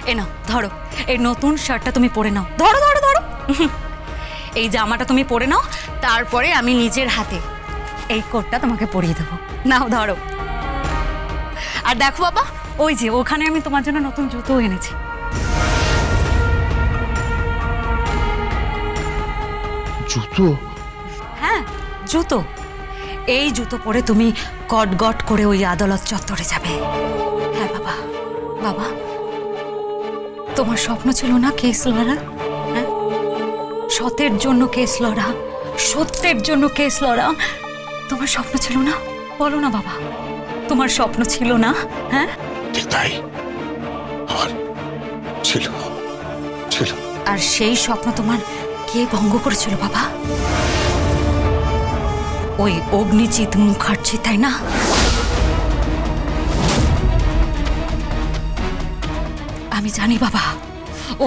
এ নাও ধরো, এই নতুন শার্টটা তুমি পরে নাও। ধরো ধরো ধরো, এই জামাটা তুমি পরে নাও, তারপরে আমি নিজের হাতে এই কোটটা তোমাকে পরিয়ে দেবো। নাও ধরো। আর দেখো বাবা, ওই যে ওখানে আমি তোমার জন্য নতুন জুতো এনেছি। জুতো? হ্যাঁ জুতো। এই জুতো পরে তুমি গট গট করে ওই আদালত চত্বরে যাবে। হ্যাঁ বাবা। বাবা, তোমার স্বপ্ন ছিল না কেস লড়া? হ্যাঁ, সতের জন্য কেস লড়া, সত্যের জন্য কেস লড়া, তোমার স্বপ্ন ছিল না? বলো না বাবা, তোমার স্বপ্ন ছিল না? হ্যাঁ তাই আমার ছিল ছিল। আর সেই স্বপ্ন তোমার কে ভঙ্গ করেছিল বাবা? ওই অগ্নিজিৎ মুখার্জি, তাই না? আমি জানি বাবা,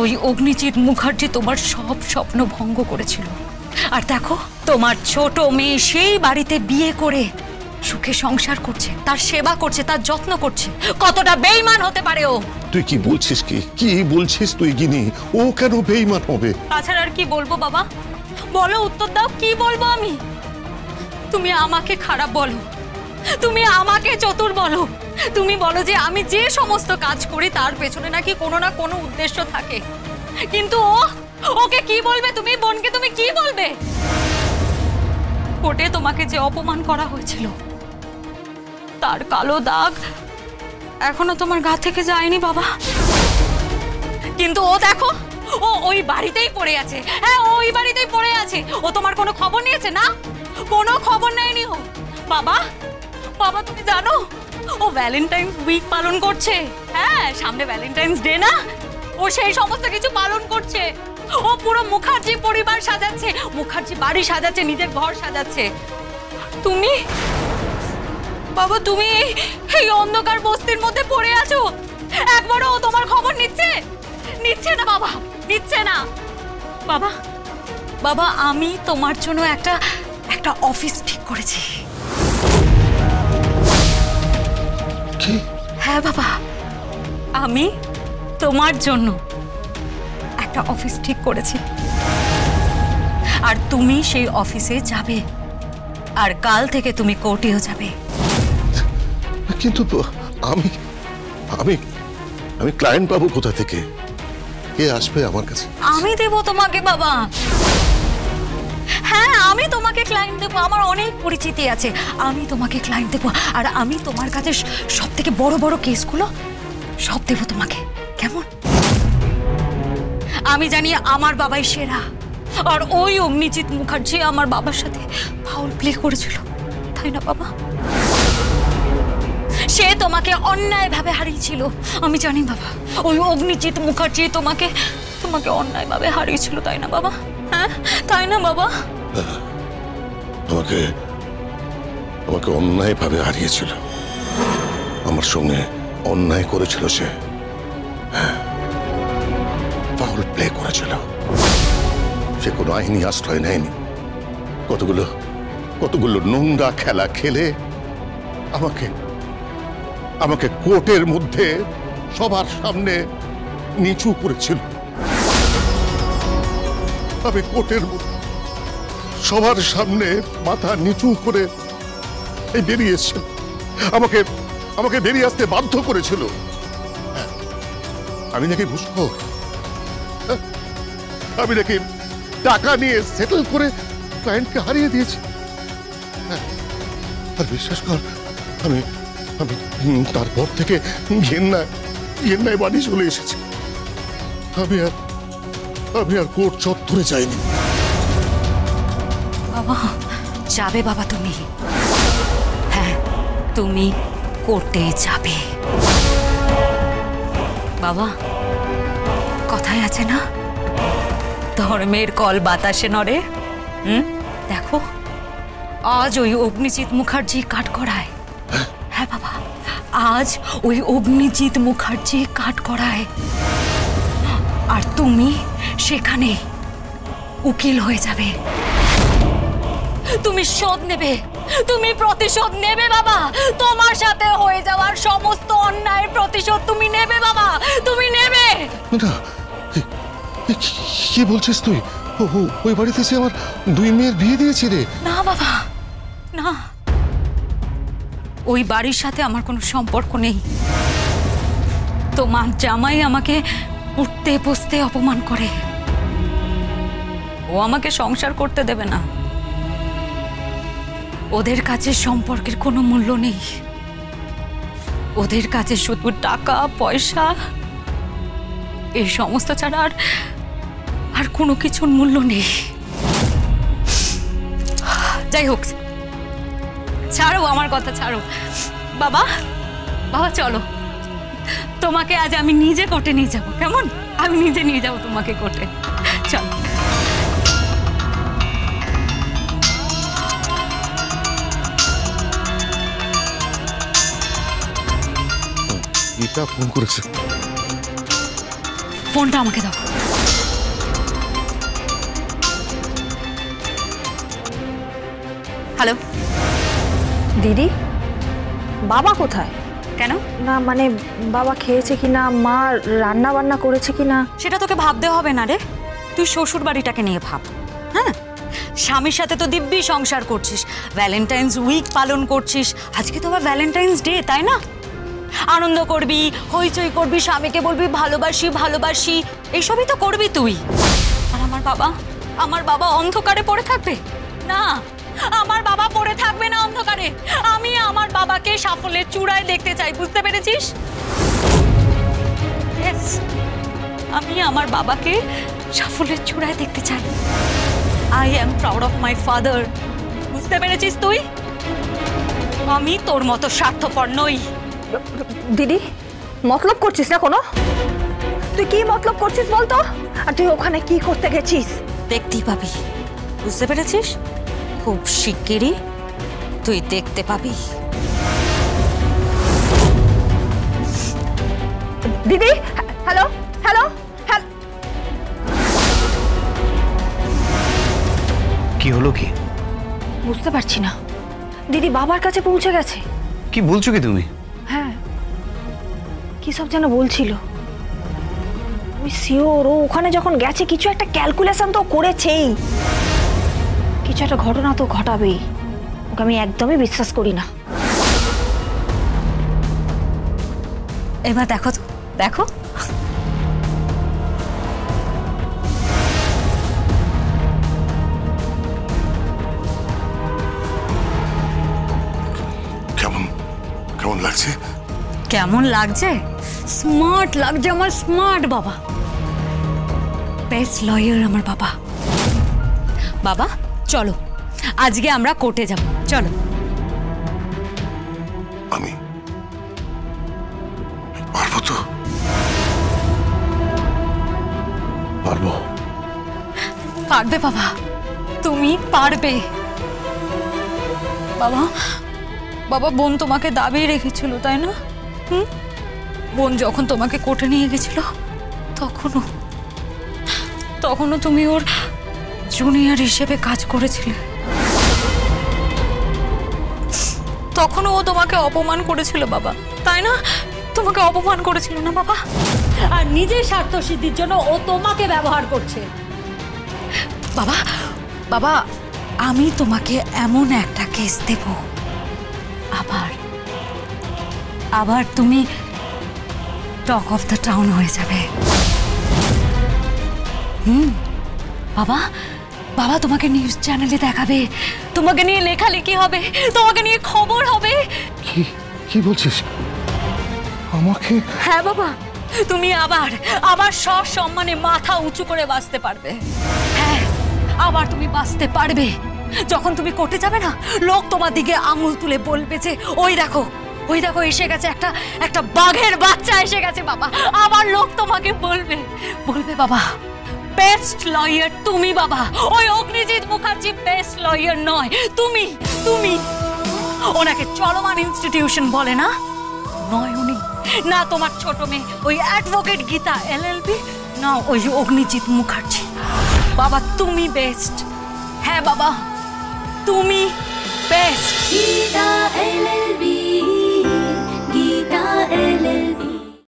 ওই অগ্নিজিৎ মুখার্জি তোমার সব স্বপ্ন ভঙ্গ করেছিল। আর দেখো, তোমার ছোট মেয়ে সেই বাড়িতে বিয়ে করে সুখে সংসার করছে, তার সেবা করছে, তার যত্ন করছে। কতটা বেঈমান হতে পারে ও? তুই কি বলছিস? কি বলছিস তুই? গিনি, ও কেন বেঈমান হবে? তাছাড়া আর কি বলবো বাবা? বলো, উত্তর দাও, কি বলবো আমি? তুমি আমাকে খারাপ বলো, তুমি আমাকে চতুর বলো, তুমি বলো যে আমি যে সমস্ত কাজ করি তার পেছনে নাকি কোনো না কোনো উদ্দেশ্য থাকে। কিন্তু ওকে কি বলবে তুমি? বোনকে তুমি কি বলবে? কোর্টে তোমাকে যে অপমান করা হয়েছিল, তার কালো দাগ এখনো তোমার গা থেকে যায়নি বাবা। কিন্তু ও দেখো, ও ওই বাড়িতেই পড়ে আছে। হ্যাঁ, ওই বাড়িতেই পড়ে আছে। ও তোমার কোনো খবর নিয়েছে না? কোনো খবর নেয়নি ও। বাবা, বাবা তুমি জানো ও ভ্যালেন্টাইন্স উইক পালন করছে। হ্যাঁ, সামনে ভ্যালেন্টাইন্স ডে না? ও সেই সমস্ত কিছু পালন করছে। ও পুরো মুখার্জি পরিবার সাজাচ্ছে, মুখার্জি বাড়ি সাজাচ্ছে, নিজের ঘর সাজাচ্ছে। তুমি বাবা, তুমি এই অন্ধকার বস্তির মধ্যে পড়ে আছো। একবারও ও তোমার খবর নিচ্ছে? নিচ্ছে না বাবা, নিচ্ছে না। বাবা, বাবা আমি তোমার জন্য একটা অফিস ঠিক করেছি। কি? হ্যাঁ বাবা, আমি তোমার জন্য একটা অফিস ঠিক করেছি। আর তুমি সেই অফিসে যাবে, আর কাল থেকে তুমি কোর্টেও যাবে। কিন্তু আমি আমি আমি ক্লায়েন্ট পাবো কোথা থেকে? কে আসবে আমার কাছে? আমি দেব তোমাকে বাবা। হ্যাঁ, আমি তোমাকে ক্লায়েন্ট দেবো। আমার অনেক পরিচিতি আছে, আমি তোমাকে ক্লায়েন্ট দেবো। আর আমি তোমার কাছে সব থেকে বড় বড় কেসগুলো সব দেবো তোমাকে। কেমন? আমি জানি আমার বাবাই সেরা, আর ওই অগ্নিজিৎ মুখার্জি আমার বাবার সাথে ফাউল প্লে করেছিল, তাই না বাবা? সে তোমাকে অন্যায়ভাবে হারিয়েছিল। আমি জানি বাবা, ওই অগ্নিজিৎ মুখার্জি তোমাকে অন্যায়ভাবে হারিয়েছিল, তাই না বাবা? হ্যাঁ, তাই না বাবা? আমাকে অন্যায়ভাবে হারিয়েছিল, আমার সঙ্গে অন্যায় করেছিল সে। হ্যাঁ, ফাউল প্লে করেছিল। সে কোনো আইনি আশ্রয় নেয়নি। কতগুলো নোংরা খেলা খেলে আমাকে কোর্টের মধ্যে সবার সামনে নিচু করেছিল। আমি কোর্টের মধ্যে সবার সামনে মাথা নিচু করে বেরিয়ে এসেছিল। আমাকে বেরিয়ে আসতে বাধ্য করেছিল। আমি নাকি ঘুষখোর, আমি নাকি টাকা নিয়ে সেটেল করে ক্লায়েন্টকে হারিয়ে দিয়েছি। আর বিশ্বাস কর, আমি তারপর থেকে ঘেন্নায় বাড়ি চলে এসেছি। আমি আর কোর্ট চত্বরে যাইনি। বাবা, যাবে বাবা তুমি। হ্যাঁ, তুমি কোর্টে যাবে বাবা। কথায় আছে না, ধর্মের কল বাতাসে নড়ে। দেখো, আজ ওই অগ্নিজিৎ মুখার্জি কাঠগড়ায়। হ্যাঁ বাবা, আজ ওই অগ্নিজিৎ মুখার্জি কাঠগড়ায়, আর তুমি সেখানে উকিল হয়ে যাবে। তুমি শোধ নেবে, তুমি প্রতিশোধ নেবে বাবা। তোমার সাথে হয়ে যাওয়ার সমস্ত অন্যায়ের প্রতিশোধ তুমি নেবে বাবা, তুমি নেবে। না, কি বলছিস তুই? ওই বাড়িতে সে আমার 2 মেয়ের বিয়ে দিয়েছে রে। না বাবা, না, ওই বাড়ির সাথে আমার কোনো সম্পর্ক নেই। তোমার জামাই আমাকে উঠতে বসতে অপমান করে, ও আমাকে সংসার করতে দেবে না। ওদের কাছে সম্পর্কের কোনো মূল্য নেই, ওদের কাছে শুধু টাকা পয়সা, এই সমস্ত ছাড়া আর কোনো কিছুর মূল্য নেই। যাই হোক, ছাড়ো আমার কথা, ছাড়ো বাবা। বাবা চলো, তোমাকে আজ আমি নিজে কোর্টে নিয়ে যাব, কেমন? আমি নিজে নিয়ে যাব তোমাকে কোর্টে, চলো। গীতা ফোন করেছে, ফোনটা আমাকে দাও। হ্যালো দিদি, বাবা কোথায়? কেন? না মানে বাবা খেয়েছে কিনা, মা রান্না বান্না করেছে কিনা। সেটা তোকে ভাবতে হবে না রে, তুই শ্বশুর বাড়িটাকে নিয়ে ভাব। হ্যাঁ, স্বামীর সাথে তো দিব্যি সংসার করছিস, ভ্যালেন্টাইন্স উইক পালন করছিস। আজকে তো আবার ভ্যালেন্টাইন্স ডে, তাই না? আনন্দ করবি, হইচই করবি, স্বামীকে বলবি ভালোবাসি ভালোবাসি, এইসবই তো করবি তুই। আর আমার বাবা অন্ধকারে পড়ে থাকবে না, আমার বাবা পড়ে থাকবে না অন্ধকারে। আমি আমার বাবাকে সাফল্যের চূড়ায় দেখতে চাই, বুঝতে পেরেছিস? Yes, আমি আমার বাবাকে সাফল্যের চূড়ায় দেখতে চাই। I am proud of my father, বুঝতে পেরেছিস তুই? আমি তোর মতো স্বার্থপর নই। দিদি, মতলব করছিস না কোনো? তুই কি মতলব করছিস বলতো? আর তুই ওখানে কি করতে গেছিস? দেখতেই পাবি, বুঝতে পেরেছিস? খুব শিগগিরই তুই দেখতে পাবি। দিদি, হ্যালো হ্যালো হ্যালো। কি হলো? কি বুঝতে পারছি না। দিদি বাবার কাছে পৌঁছে গেছে। কি বলছো কি তুমি? হ্যাঁ, কি সব যেন বলছিল। আমি শিওর ও ওখানে যখন গেছে কিছু একটা ক্যালকুলেশন তো করেছেই, কিছু একটা ঘটনা তো ঘটাবেই। ওকে আমি একদমই বিশ্বাস করি না। এবার দেখো তো, দেখো। কেমন লাগছে? কেমন লাগছে? স্মার্ট লাগছে আমার স্মার্ট বাবা, বেস্ট লয়ার আমার বাবা। বাবা চলো, আজকে আমরা কোর্টে যাব, চলো। আমি পারবো তো? পারবো। পারবে বাবা, তুমি পারবে বাবা। বাবা, বোন তোমাকে দাবিয়ে রেখেছিল, তাই না? বোন যখন তোমাকে কোর্টে নিয়ে গেছিল তখনও তুমি ওর জুনিয়র হিসেবে কাজ করেছিলে। তখনও ও তোমাকে অপমান করেছিল বাবা, তাই না? তোমাকে অপমান করেছিল না বাবা? আর নিজের স্বার্থ সিদ্ধির জন্য ও তোমাকে ব্যবহার করছে। বাবা বাবা, আমি তোমাকে এমন একটা কেস দেব, আবার তুমি টক অফ দ্য টাউন হয়ে যাবে। বাবা বাবা, তোমাকে নিউজ চ্যানেলে দেখাবে, তোমাকে নিয়ে লেখালেখি হবে, তোমাকে নিয়ে খবর হবে। কি বলছিস? আমাকে? হ্যাঁ বাবা, তুমি আবার সসম্মানে মাথা উঁচু করে বাঁচতে পারবে। হ্যাঁ, আবার তুমি বাঁচতে পারবে। যখন তুমি কোর্টে যাবে না, লোক তোমার দিকে আঙুল তুলে বলবে যে ওই দেখো এসে গেছে একটা বাঘের বাচ্চা এসে গেছে বাবা। আবার লোক তোমাকে বলবে বাবা বেস্ট লয়ার তুমি বাবা, ওই অগ্নিজিৎ মুখার্জি বেস্ট লয়ার নয়, তুমি ওনাকে চলমান ইনস্টিটিউশন বলে না, নয় উনি, না তোমার ছোট মেয়ে ওই অ্যাডভোকেট গীতা এলএলবি, না ওই অগ্নিজিৎ মুখার্জি। বাবা তুমি বেস্ট, হ্যাঁ বাবা তুমি বেস্ট। গীতা এলএলবি।